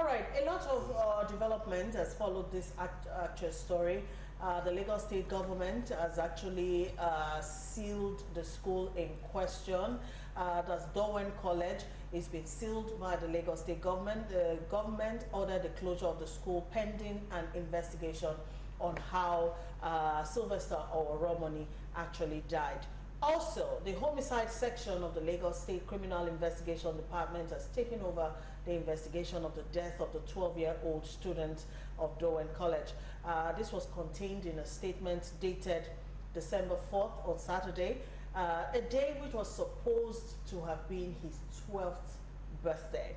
right, a lot of development has followed this actual story. The Lagos State government has actually sealed the school in question. That's Dowen College. It's been sealed by the Lagos State government. The government ordered the closure of the school pending an investigation on how Sylvester Oromoni actually died. Also, the homicide section of the Lagos State Criminal Investigation Department has taken over the investigation of the death of the 12-year-old student of Dowen College. This was contained in a statement dated December 4th on Saturday, a day which was supposed to have been his 12th birthday.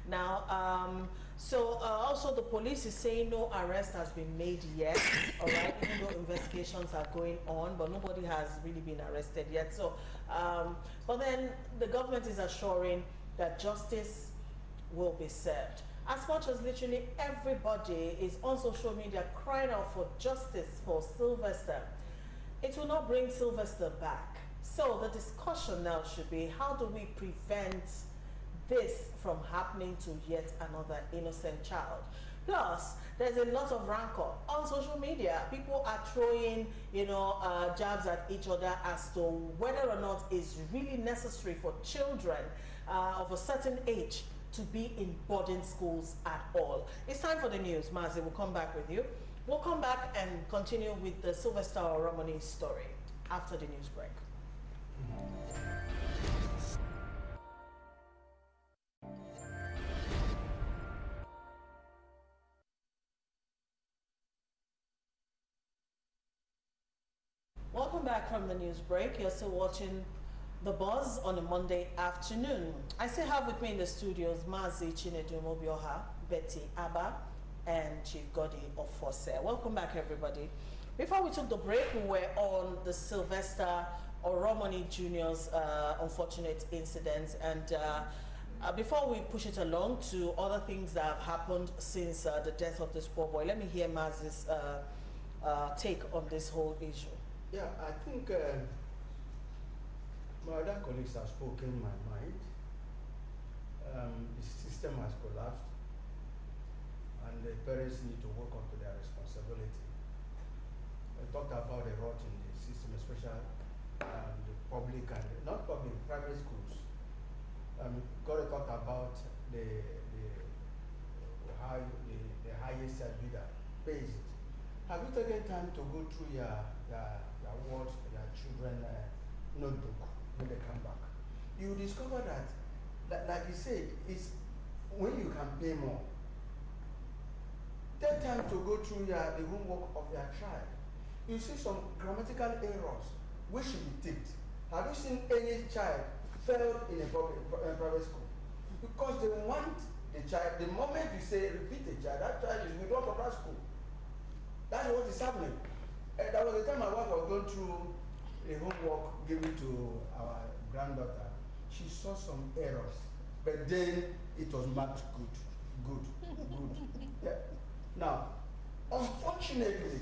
Now, also the police is saying no arrest has been made yet, all right, even though investigations are going on, but nobody has really been arrested yet. So, but then the government is assuring that justice will be served. As much as literally everybody is on social media crying out for justice for Sylvester, it will not bring Sylvester back. So the discussion now should be, how do we prevent this from happening to yet another innocent child? Plus, there's a lot of rancor on social media. People are throwing, jabs at each other as to whether or not it's really necessary for children of a certain age to be in boarding schools at all. It's time for the news. Mazi, we'll come back with you. We'll come back and continue with the Sylvester Oromoni story after the news break. Welcome back from the news break. You're still watching The Buzz on a Monday afternoon. I still have with me in the studios Mazi Chinedu Mobioha, Betty Abba, and Chief Godi of Force. Welcome back, everybody. Before we took the break, we were on the Sylvester Oromoni Jr.'s unfortunate incidents, and before we push it along to other things that have happened since the death of this poor boy, let me hear Mazi's take on this whole issue. Yeah, I think my other colleagues have spoken my mind. The system has collapsed, and the parents need to work on to their responsibility. I talked about the rot in the system, especially the public and not public, private schools. Got to talk about the highest bidder pays it. Have you taken time to go through your words, your children notebook when they come back? You discover that like you said, it's when you can pay more. Take time to go through the homework of your child. You see some grammatical errors which should be ticked. Have you seen any child fail in a private school? Because they want the child, the moment you say repeat a child, that child is withdrawn from that school. That's what is happening. That was the time my wife was going through a homework given to our granddaughter. She saw some errors, but then it was marked good. Yeah. Now, unfortunately,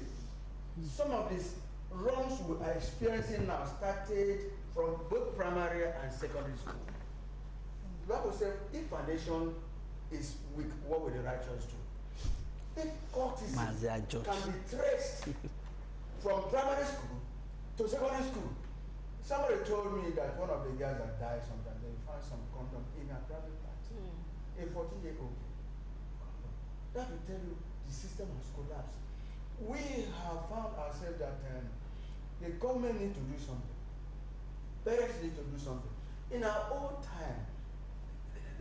some of these wrongs we are experiencing now started from both primary and secondary school. The Bible says, if foundation is weak, what will the righteous do? If autism can be traced from primary school to secondary school, somebody told me that one of the girls that died sometime, they found some condom in a private part. A 14-year-old condom. That will tell you the system has collapsed. We have found ourselves that the government need to do something. Parents need to do something. In our old time,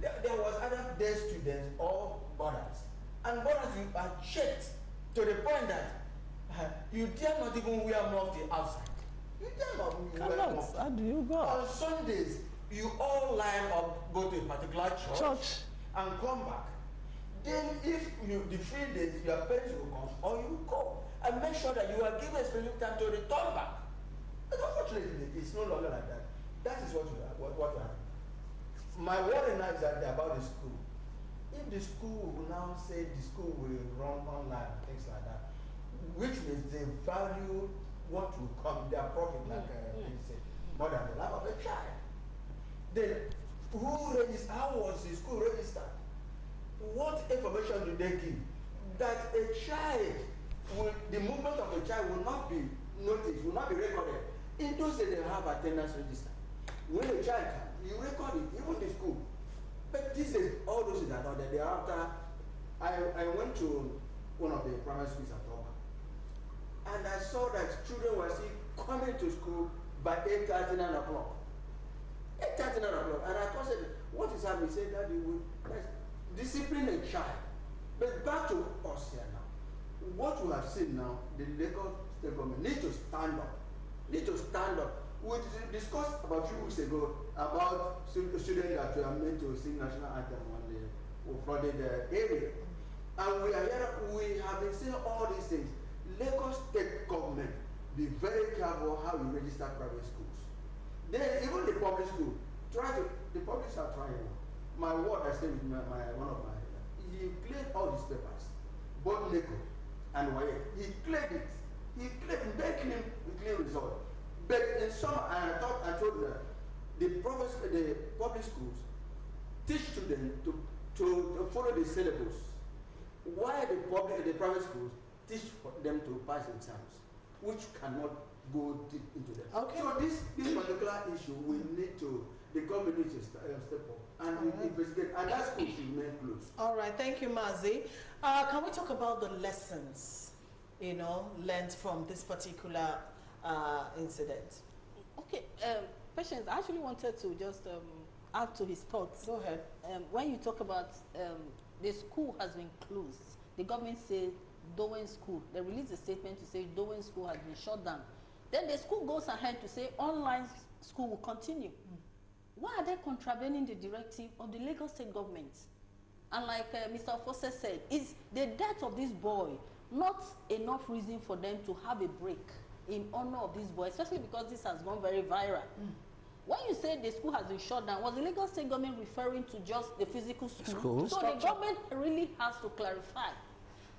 there was either dead students or boarders. And boarders, you are checked to the point that you dare not even wear mufti outside. You dare not wear mufti. How do you go? On Sundays, you all line up, go to a particular church. And come back. Then if the 3 days, your parents will come, or you go, and make sure that you are given specific time to return back. But unfortunately, it's no longer like that. That is what happened. My worry now is that about the school. If the school will now say the school will run online and things like that, which means they value what will come, their profit, like they say, more than the life of a child. Then, how was the school registered? what information do they give? That a child, the movement of a child will not be noticed, will not be recorded. In those days, they have attendance register. When a child comes, you record it, even in school. But these days, all those things are not there. Thereafter, I went to one of the primary schools at Dowen, and I saw that children were still coming to school by 8:30, 9 o'clock. 8:30, 9 o'clock. And I said, what is happening? He said that you would discipline a child. But back to us here now. What we have seen now, the Lagos State government need to stand up. We discussed about a few weeks ago about students that were meant to sing national anthem on the flooded area. And we have been seeing all these things. Lagos State government, be very careful how you register private schools. Even the public school, the publics are trying. My ward, I stay with one of my, he cleared all his papers, both NECO and WAEC. He cleared it. He made clean result. But in some, and I told them, the public schools teach students to follow the syllabus. Why the private schools teach them to pass exams, which cannot go deep into them. Okay. So this particular issue, we need to, the government needs to step up and investigate, and that school should remain closed. All right, thank you, Mazi. Can we talk about the lessons, learned from this particular incident? Okay, Patience, I actually wanted to just add to his thoughts. Go ahead. When you talk about the school has been closed, the government said Dowen School, they released a statement to say Dowen School has been shut down. Then the school goes ahead to say online school will continue. Why are they contravening the directive of the Lagos State government? And like Mr. Fosse said, is the death of this boy not enough reason for them to have a break in honor of this boy, especially because this has gone very viral? When you say the school has been shut down, was the Lagos State government referring to just the physical school? So the government really has to clarify.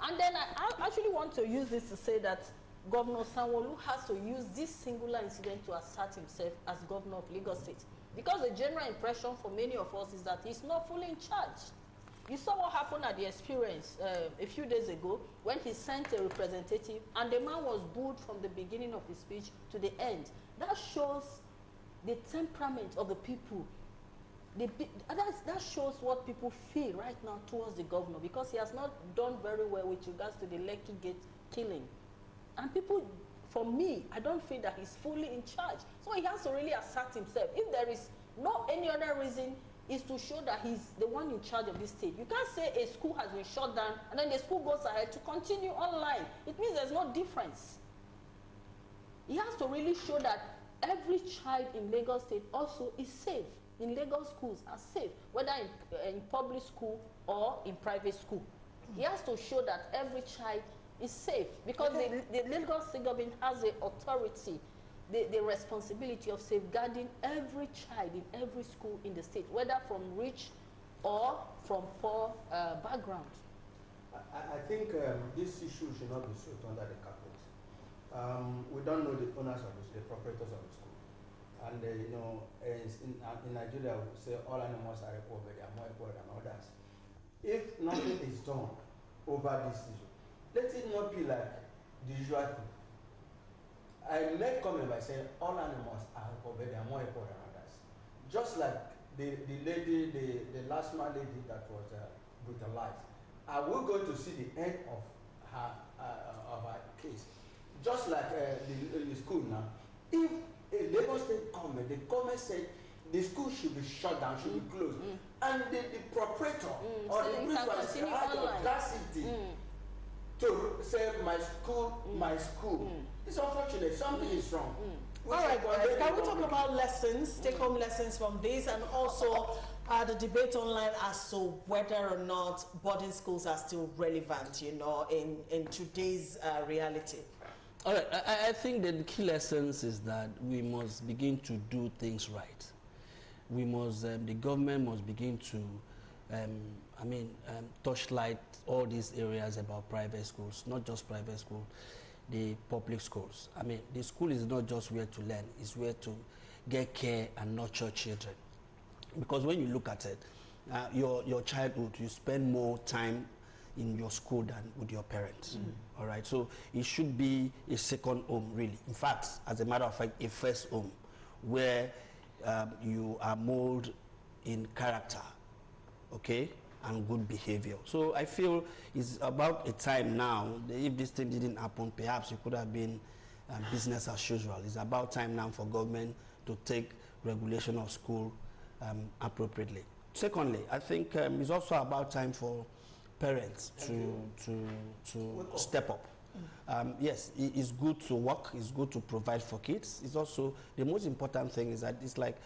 And then I actually want to use this to say that Governor Sanwo-Olu has to use this singular incident to assert himself as governor of Lagos State. Because the general impression for many of us is that he's not fully in charge. You saw what happened at the experience a few days ago when he sent a representative and the man was booed from the beginning of his speech to the end. That shows the temperament of the people. That shows what people feel right now towards the governor, because he has not done very well with regards to the Lekki Gate killing. And people, for me, I don't feel that he's fully in charge. So he has to really assert himself. If there is no any other reason, is to show that he's the one in charge of this state. You can't say a school has been shut down and then the school goes ahead to continue online. It means there's no difference. He has to really show that every child in Lagos State also is safe. In Lagos schools are safe, whether in public school or in private school. He has to show that every child is safe, because the Lagos State government has the authority, the responsibility of safeguarding every child in every school in the state, whether from rich or from poor background. I think this issue should not be swept under the carpet. We don't know the owners of the proprietors of the school. And in Nigeria, we say all animals are equal, but they are more equal than others. If nothing is done over this issue, let it not be like the usual thing. I made comment by saying all animals are equal, but they are more equal than others. Just like the last man lady that was brutalized. Are we going to see the end of her case? Just like the school now. If a Lagos State government, the government said the school should be shut down, should be closed, and the proprietor or the principal had the audacity to say my school. It's unfortunate. Something is wrong. All right, guys, can we talk about lessons, take-home lessons from this, and also the debate online as to whether or not boarding schools are still relevant, in today's reality? All right, I think that the key lessons is that we must begin to do things right. We must, the government must begin to, touchlight all these areas about private schools, not just private schools, the public schools. The school is not just where to learn, it's where to get care and nurture children. Because when you look at it, your childhood, you spend more time in your school than with your parents. All right, so it should be a second home, really. In fact, as a matter of fact, a first home, where you are molded in character, okay, and good behavior. So I feel it's about a time now. If this thing didn't happen, perhaps it could have been business as usual. It's about time now for government to take regulation of school appropriately. Secondly, I think it's also about time for parents to step up. Yes, it's good to work, it's good to provide for kids. It's also, the most important thing is that it's like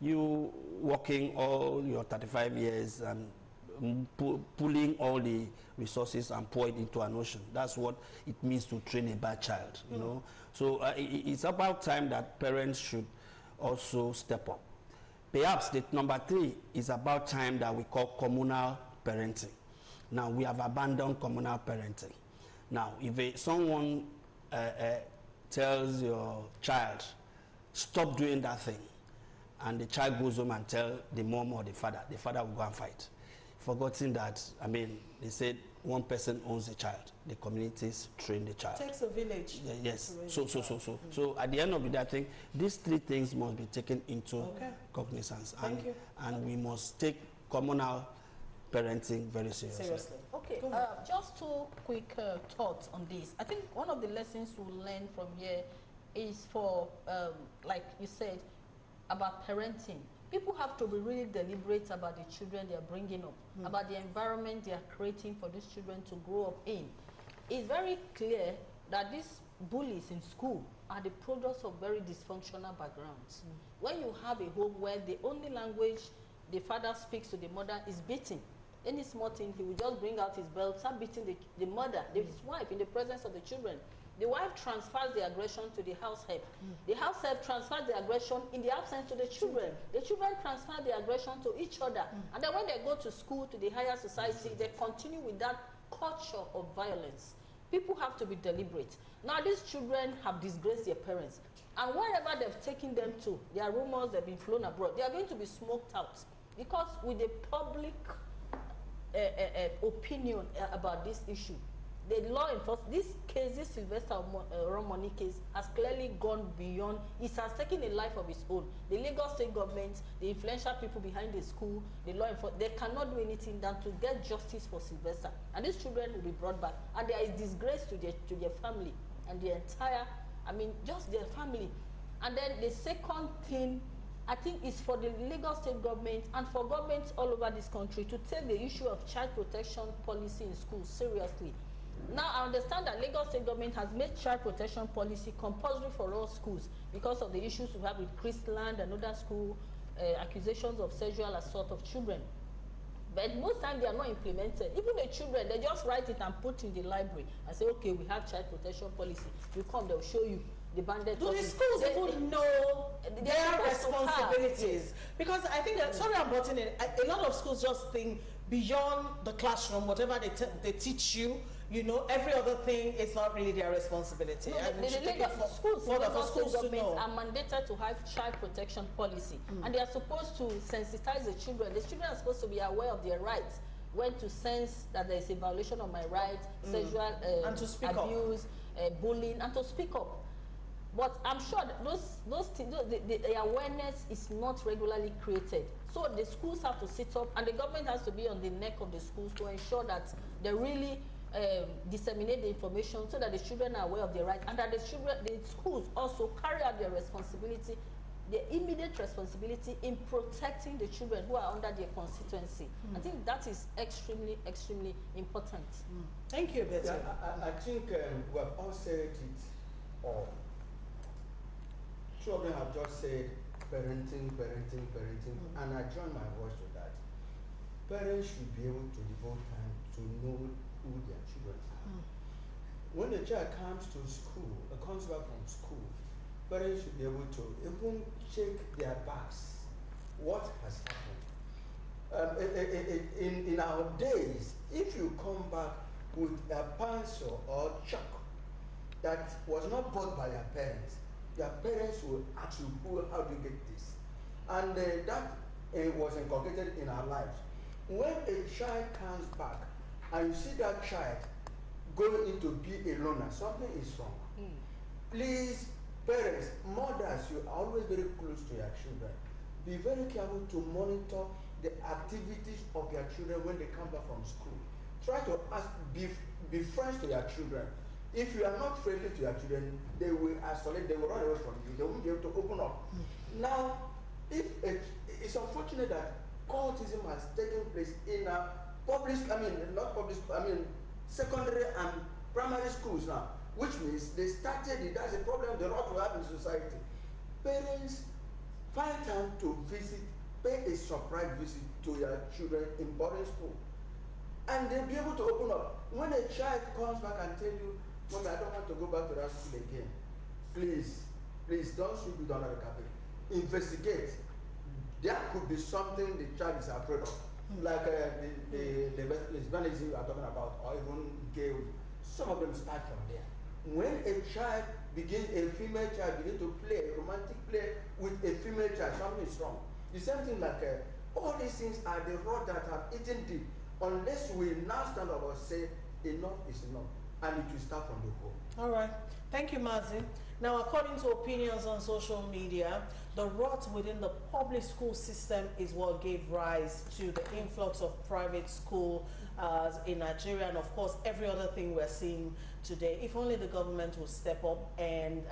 you working all your 35 years and pulling all the resources and pour it into an ocean. That's what it means to train a bad child, you know. So it's about time that parents should also step up. Perhaps the number 3 is about time that we call communal parenting. Now, we have abandoned communal parenting. Now, if someone tells your child, stop doing that thing, and the child goes home and tell the mom or the father will go and fight. Forgetting that, I mean, they said one person owns the child, the communities train the child. It takes a village. Yeah, yes. So at the end of the day, I think these 3 things must be taken into cognizance. And we must take communal parenting very seriously. Okay, just 2 quick thoughts on this. I think one of the lessons we learn from here is for, like you said, about parenting. People have to be really deliberate about the children they are bringing up, about the environment they are creating for these children to grow up in. It's very clear that these bullies in school are the products of very dysfunctional backgrounds. When you have a home where the only language the father speaks to the mother is beating, any small thing, he will just bring out his belt, start beating the mother, his wife, in the presence of the children. The wife transfers the aggression to the house help. The house help transfers the aggression in the absence to the children. The children transfer the aggression to each other. And then when they go to school, to the higher society, they continue with that culture of violence. People have to be deliberate. Now, these children have disgraced their parents. And wherever they've taken them to, there are rumors they've been flown abroad. They are going to be smoked out. Because with the public opinion about this issue, the law enforcement, this case, this Sylvester Romani case, has clearly gone beyond. It has taken a life of its own. The Lagos state government, the influential people behind the school, the law enforcement, they cannot do anything than to get justice for Sylvester. And these children will be brought back. And there is disgrace to their family and the entire, I mean, just their family. And then the second thing, I think, is for the Lagos state government and for governments all over this country to take the issue of child protection policy in schools seriously. Now, I understand that Lagos state government has made child protection policy compulsory for all schools because of the issues we have with Christland and other school accusations of sexual assault of children. But most times they are not implemented. Even the children, they just write it and put in the library and say, okay, we have child protection policy. You come, they'll show you the banded. Do the schools even know their responsibilities? Because I think that, sorry I'm butting in, a lot of schools just think beyond the classroom, whatever they teach you, you know, every other thing is not really their responsibility. No, the schools to know. Are mandated to have child protection policy, and they are supposed to sensitize the children. The children are supposed to be aware of their rights, when to sense that there is a violation of my rights, sexual and to speak abuse, bullying, and to speak up. But I'm sure that the awareness is not regularly created. So the schools have to sit up, and the government has to be on the neck of the schools to ensure that they really disseminate the information so that the children are aware of their rights, and that the schools also carry out their responsibility, their immediate responsibility in protecting the children who are under their constituency. I think that is extremely, extremely important. Thank you, Betty. Yeah, I think we have all said it all. Two of them have just said parenting, and I join my voice to that. Parents should be able to devote time to know who their children are. When the child comes to school, comes back from school, parents should be able to even check their backs. What has happened? In our days, if you come back with a pencil or chalk that was not bought by your parents will ask you, how do you get this? And that was inculcated in our lives. when a child comes back and you see that child going into be a loner, something is wrong. Please, parents, mothers, you are always very close to your children. Be very careful to monitor the activities of your children when they come back from school. Try to be friends to your children. If you are not friendly to your children, they will isolate, they will run away from you, they won't be able to open up. Now, it's unfortunate that cultism has taken place in secondary and primary schools now, which means they started it. That's a problem the lot we have in society. Parents, find time to visit, pay a surprise visit to your children in boarding school. And they'll be able to open up. When a child comes back and tell you, Mommy, I don't want to go back to that school again. Please don't sweep it under the carpet. Investigate. There could be something the child is afraid of. Like the lesbianism you are talking about, or even gay. Some of them start from there. When a female child begins to play, romantic play with a female child, something is wrong. The same thing like all these things are the rot that have eaten deep. Unless we now stand up and say enough is enough, and it will start from the home. All right. Thank you, Mazi. Now, according to opinions on social media, the rot within the public school system is what gave rise to the influx of private schools in Nigeria, and of course, every other thing we're seeing today. If only the government will step up and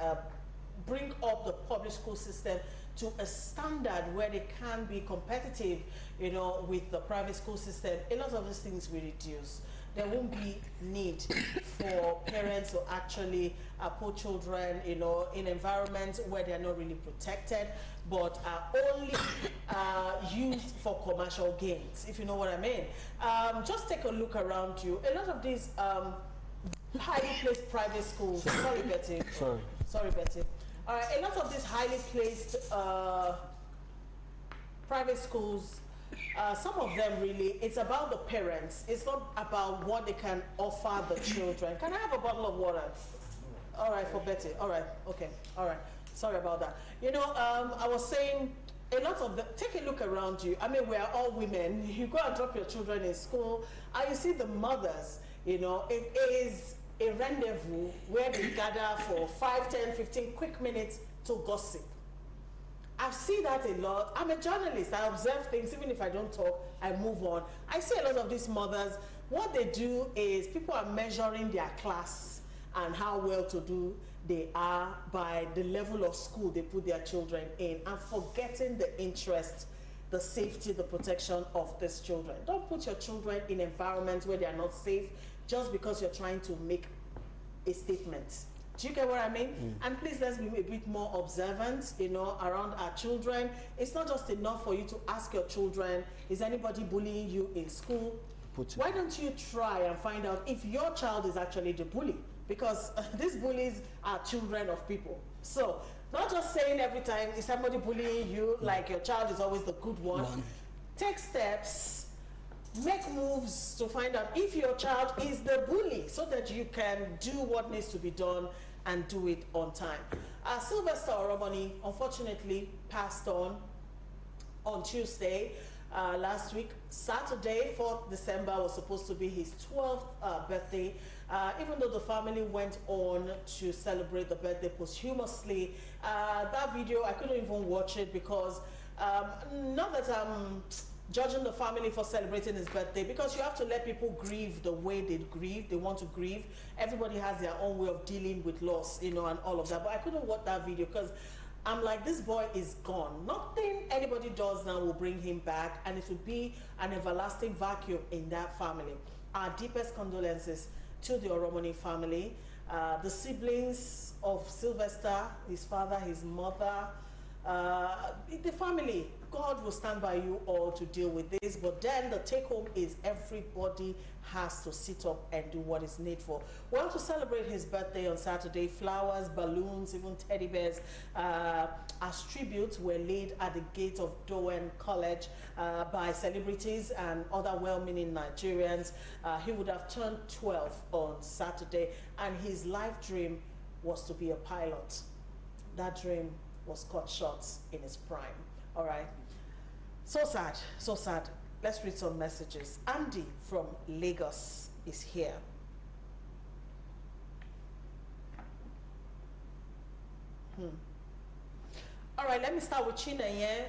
bring up the public school system to a standard where they can be competitive, you know, with the private school system, a lot of these things will reduce. There won't be need for parents to actually put children, you know, in environments where they are not really protected, but are only used for commercial gains, if you know what I mean. Just take a look around you. A lot of these highly placed private schools, sorry Betty. Sorry Betty. A lot of these highly placed private schools, some of them really, it's about the parents. It's not about what they can offer the children. Can I have a bottle of water? All right, for Betty. All right, okay, all right. Sorry about that. You know, I was saying, a lot of them, take a look around you. I mean, we are all women. You go and drop your children in school, and you see the mothers, you know, it is a rendezvous where they gather for 5, 10, 15 quick minutes to gossip. I see that a lot. I'm a journalist. I observe things. Even if I don't talk, I move on. I see a lot of these mothers. What they do is people are measuring their class and how well to do they are by the level of school they put their children in, and forgetting the interest, the safety, the protection of these children. Don't put your children in environments where they are not safe just because you're trying to make a statement. Do you get what I mean? And please, let's be a bit more observant, you know, around our children. It's not just enough for you to ask your children, is anybody bullying you in school? Why don't you try and find out if your child is actually the bully? Because these bullies are children of people. So, not just saying every time, is somebody bullying you, like your child is always the good one. Take steps, make moves to find out if your child is the bully, so that you can do what needs to be done and do it on time. Sylvester Oromoni unfortunately passed on Tuesday last week. Saturday, 4th December, was supposed to be his 12th birthday. Even though the family went on to celebrate the birthday posthumously, that video, I couldn't even watch it because, not that I'm judging the family for celebrating his birthday, because you have to let people grieve the way they grieve, they want to grieve. Everybody has their own way of dealing with loss, you know, and all of that. But I couldn't watch that video because I'm like, this boy is gone. Nothing anybody does now will bring him back, and it will be an everlasting vacuum in that family. Our deepest condolences to the Oromoni family, the siblings of Sylvester, his father, his mother, the family. God will stand by you all to deal with this, but then the take home is everybody has to sit up and do what is needful. Well, to celebrate his birthday on Saturday, flowers, balloons, even teddy bears as tributes were laid at the gate of Dowen College by celebrities and other well-meaning Nigerians. He would have turned 12 on Saturday, and his life dream was to be a pilot. That dream was cut short in his prime. All right. So sad, so sad. Let's read some messages. Andy from Lagos is here. All right, let me start with Chinenye.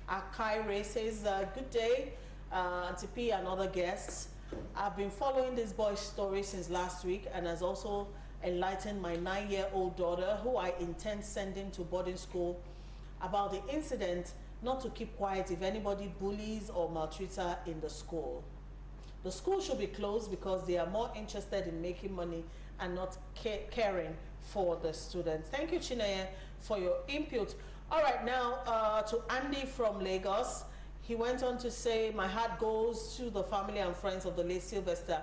Akaire says, good day, Auntie P and other guests. I've been following this boy's story since last week and has also enlightened my 9-year-old daughter, who I intend sending to boarding school, about the incident, not to keep quiet if anybody bullies or maltreats her in the school. The school should be closed because they are more interested in making money and not caring for the students. Thank you, Chineye, for your input. All right, now to Andy from Lagos. He went on to say, my heart goes to the family and friends of the late Sylvester,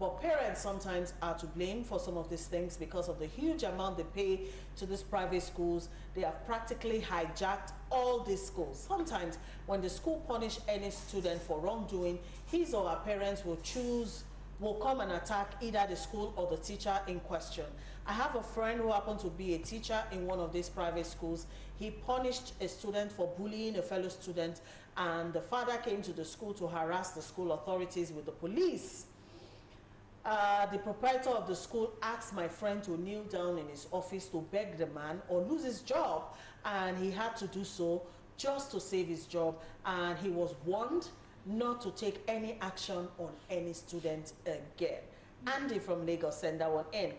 but parents sometimes are to blame for some of these things because of the huge amount they pay to these private schools. They have practically hijacked all these schools. Sometimes when the school punish any student for wrongdoing, his or her parents will come and attack either the school or the teacher in question. I have a friend who happened to be a teacher in one of these private schools. He punished a student for bullying a fellow student, and the father came to the school to harass the school authorities with the police. The proprietor of the school asked my friend to kneel down in his office to beg the man or lose his job, and he had to do so just to save his job, and he was warned not to take any action on any student again. Andy from Lagos sent that one in.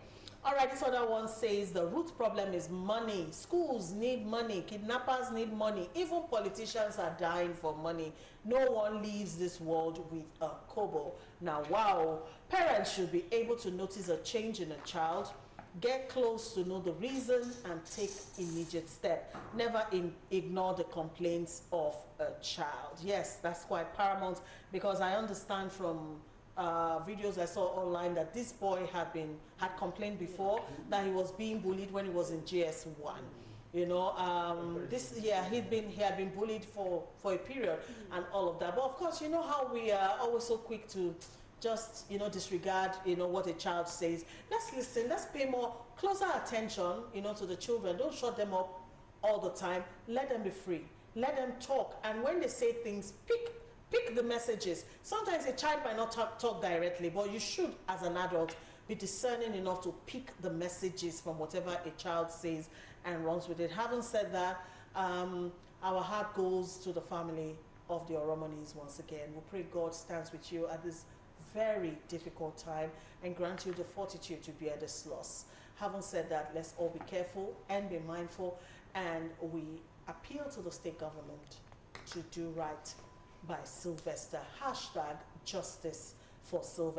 All right, this other one says the root problem is money. Schools need money. Kidnappers need money. Even politicians are dying for money. No one leaves this world with a kobo. Now, wow, parents should be able to notice a change in a child, get close to know the reason, and take immediate step. Never ignore the complaints of a child. Yes, that's quite paramount, because I understand from videos I saw online that this boy had complained before that he was being bullied when he was in JS1. You know, he had been bullied for a period and all of that. But of course, you know how we are always so quick to just, you know, disregard, you know, what a child says. Let's listen, let's pay more closer attention, you know, to the children. Don't shut them up all the time. Let them be free. Let them talk. And when they say things, pick the messages. Sometimes a child might not talk directly, but you should, as an adult, be discerning enough to pick the messages from whatever a child says and runs with it. Having said that, our heart goes to the family of the Oromonis once again. We pray God stands with you at this very difficult time and grant you the fortitude to bear this loss. Having said that, let's all be careful and be mindful, and we appeal to the state government to do right by Sylvester. #justice for Sylvester.